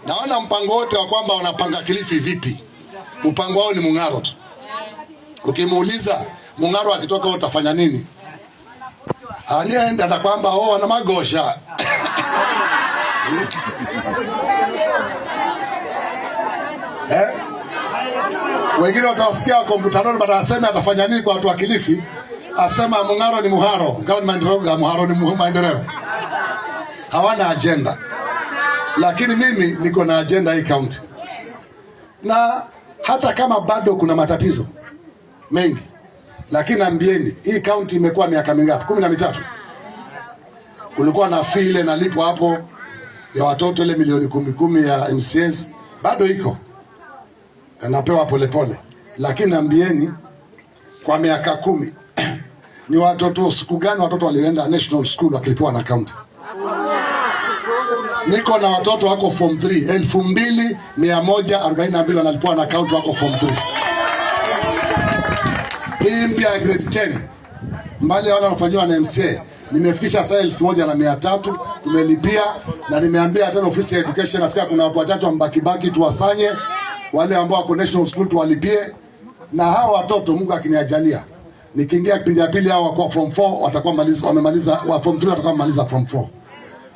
Naona mpango wote wa kwamba wanapanga Kilifi vipi. Mpango wao ni Mung'aro tu. Ukimuuliza Mung'aro akitoka utafanya nini? Anaenda na kwamba wana magosha. Wengine watawasikia wako mkutanoni baada aseme atafanya nini kwa watu wa Kilifi. Asema Mung'aro ni Muharo, Mung'aro ni maendeleo, Muharo ni maendeleo. Hawana agenda. Lakini mimi niko na agenda hii county. Na hata kama bado kuna matatizo mengi, lakini naambieni hii county imekuwa miaka mingapi? 13. Kulikuwa na file na lipo hapo ya watoto ile milioni 10 ya MCS, bado iko. Anapewa polepole. Lakini naambieni kwa miaka 10 ni watoto siku gani watoto walienda national school wakilipiwa na county? Niko na watoto wako form 3 2142 wanalipiwa na county wako form 3. Hii mpya grade 10 mbali wale wanafanywa na MCA nimefikisha saa 1300 tumelipia, na nimeambia tena ofisi ya education nasikia kuna watu wachache wambaki tuwasanye wale ambao wako national school tuwalipie, na hao watoto Mungu akiniajalia nikiingia kipindi ya pili hao kwa form 4 watakuwa wamemaliza wa form 3 watakuwa wamemaliza form 4.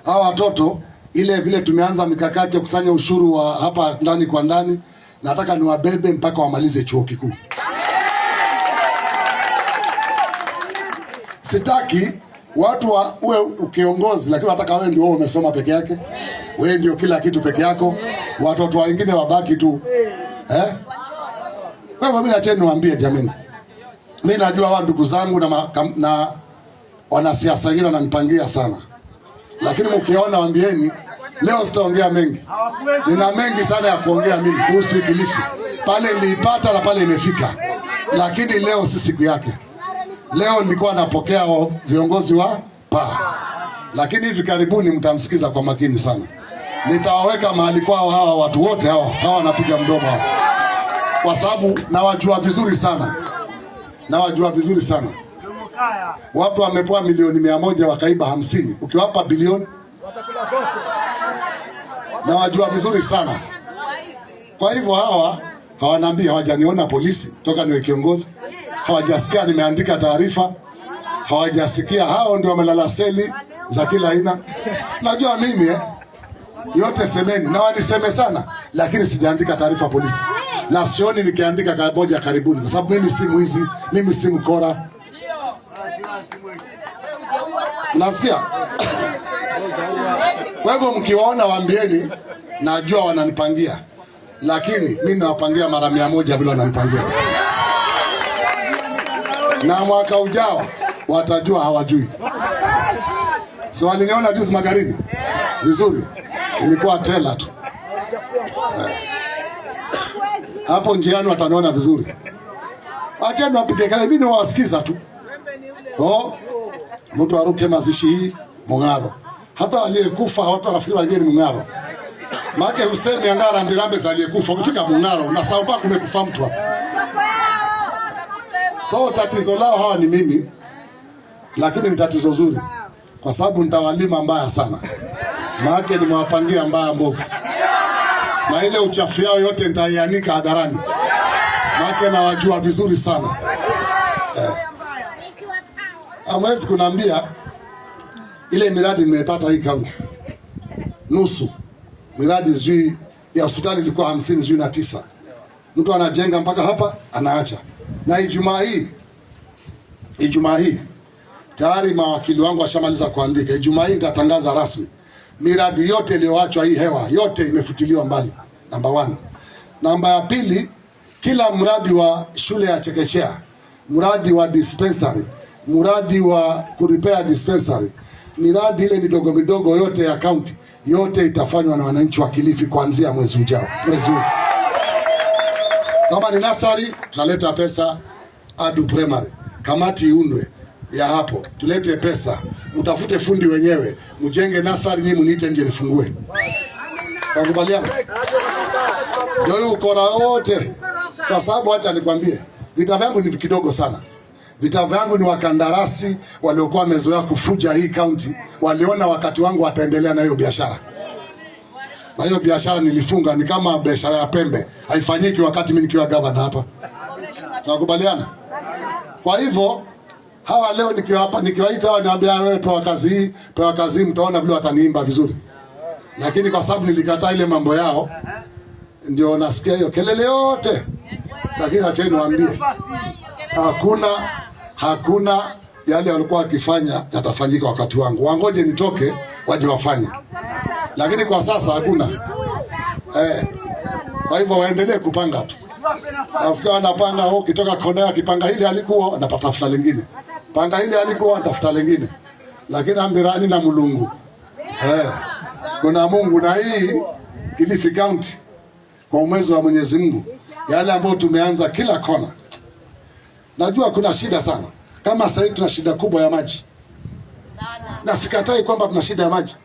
Hao watoto ile vile tumeanza mikakati ya kusanya ushuru wa hapa ndani kwa ndani, nataka niwabebe mpaka wamalize chuo kikuu. Sitaki watu uwe ukiongozi lakini nataka wewe ndio umesoma peke yake. Wewe ndio kila kitu peke yako. Watoto wengine wabaki tu. Kwa hivyo mimi acheni niwaambie jamani. Mimi najua wao ndugu zangu na wanasiasa wengine wananipangia sana. Lakini mkiona waambieni leo sitaongea mengi. Nina mengi sana ya kuongea mimi kuhusu Kilifi. Pale nilipata na pale imefika. Lakini leo si siku yake. Leo nilikuwa napokea viongozi wa PA. Lakini hivi karibuni mtamsikiza kwa makini sana. Nitawaweka mahali kwao hawa watu wote hawa wanapiga mdomo hawa. Kwa sababu nawajua vizuri sana. Nawajua vizuri sana. Watu wamepewa milioni 100 wakaiba 50. Ukiwapa bilioni nawajua vizuri sana. Kwa hivyo hawaniambia hawajaniona polisi toka niwe kiongozi. Hawajasikia nimeandika taarifa. Hawajasikia hao ndio wamelala seli za kila aina. Najua mimi yote semeni na waniseme sana, lakini sijaandika taarifa polisi. Na sioni nikiandika moja karibuni kwa sababu mimi si mwizi, mimi si mkora. Nasikia? Kwa hivyo mkiwaona waambieni najua wananipangia. Lakini mimi nawapangia mara 100 vile wananipangia. Na mwaka ujao watajua hawajui. So waliniona juzi Magarini vizuri, ilikuwa tela tu. Hapo njiani wataniona vizuri. Acheni wapige kelele, mimi nawasikiza tu. Mtu aruke mazishi hii Mung'aro. Hata aliyekufa watu wanafikiri wale ni Mung'aro. Maana Hussein Angara Ndirambe za aliyekufa ukifika Mung'aro unasahau bado kumekufa mtu hapo. So tatizo lao hawa ni mimi, lakini ni tatizo zuri kwa sababu nitawalima mbaya sana. Maana nimewapangia mbaya mbovu. Na ile uchafu yao yote nitaianika hadharani. Maana nawajua vizuri sana. Amwezi kuniambia ile miradi nimepata hii county. Nusu. Miradi zui ya hospitali ilikuwa 59. Mtu anajenga mpaka hapa anaacha. Na Ijumaa hii tayari mawakili wangu washamaliza kuandika. Ijumaa hii nitatangaza rasmi miradi yote iliyoachwa hii hewa yote imefutiliwa mbali. Namba 1. Namba ya pili, kila mradi wa shule ya chekechea, mradi wa dispensary, mradi wa kurepair dispensary, miradi ile midogo midogo yote ya county yote itafanywa na wananchi wa Kilifi kuanzia mwezi ujao. Kama ni nasari tunaleta pesa adu primary. Kamati iundwe ya hapo. Tulete pesa. Mtafute fundi wenyewe. Mjenge nasari nyinyi mniite nje nifungue. Takubaliana? Ndio ukora wote. Kwa sababu acha nikwambie, vita vyangu ni kidogo sana. Vita vyangu ni wakandarasi waliokuwa wamezoea kufuja hii county, waliona wakati wangu wataendelea na hiyo biashara. Na hiyo biashara nilifunga, ni kama biashara ya pembe, haifanyiki wakati mimi nikiwa governor hapa. Tunakubaliana? Kwa hivyo hawa leo nikiwa hapa, nikiwaita hawa niwaambia wewe pewa kazi hii, mtaona vile wataniimba vizuri. Lakini kwa sababu nilikataa ile mambo yao, ndio nasikia hiyo kelele yote. Lakini acheni niwaambie, hakuna yale walikuwa wakifanya yatafanyika wakati wangu. Wangoje nitoke waje wafanye. Lakini kwa sasa hakuna. Kwa hivyo waendelee kupanga tu. Nasikia wanapanga, ukitoka kona kipanga hili alikuwa napatafuta lingine. Panga hili alikuwa tafuta lingine. Lakini ambirani na Mulungu. Kuna Mungu, na hii Kilifi County kwa uwezo wa Mwenyezi Mungu, yale ambayo tumeanza kila kona. Najua kuna shida sana. Kama sasa tuna shida kubwa ya maji. Na sikatai kwamba tuna shida ya maji.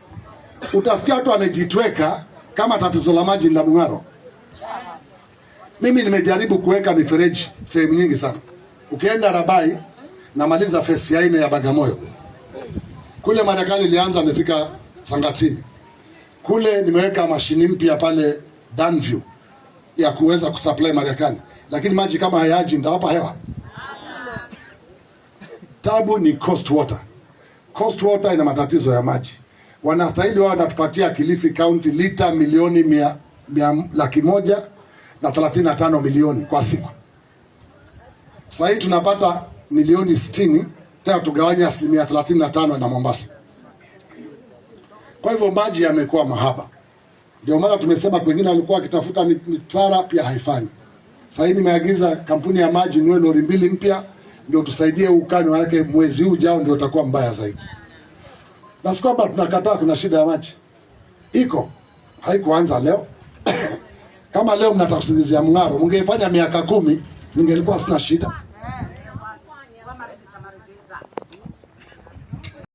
Utasikia watu wamejitweka kama tatizo la maji la Mung'aro. Mimi nimejaribu kuweka mifereji sehemu nyingi sana. Ukienda Rabai na maliza phase ya 4 ya Bagamoyo. Kule Marekani ilianza amefika Sangatini. Kule nimeweka mashini mpya pale Danview ya kuweza kusupply Marekani. Lakini maji kama hayaji nitawapa hewa. Tabu ni Coast Water. Coast Water ina matatizo ya maji. Wanastahili wao wanatupatia Kilifi County lita milioni 135 kwa siku. Sasa hii tunapata milioni 60, tena tugawanya 35% na Mombasa. Kwa hivyo maji yamekuwa mahaba. Ndio maana tumesema wengine walikuwa wakitafuta mitara pia haifanyi. Sasa hii nimeagiza kampuni ya maji niwe lori 2 mpya ndio tusaidie ukame, wake mwezi huu ujao ndio utakuwa mbaya zaidi. Na sio kwamba tunakataa kuna shida ya maji. Iko. Haikuanza leo. Kama leo mnataka kusingizia Mung'aro, mngefanya miaka 10 ningelikuwa sina shida.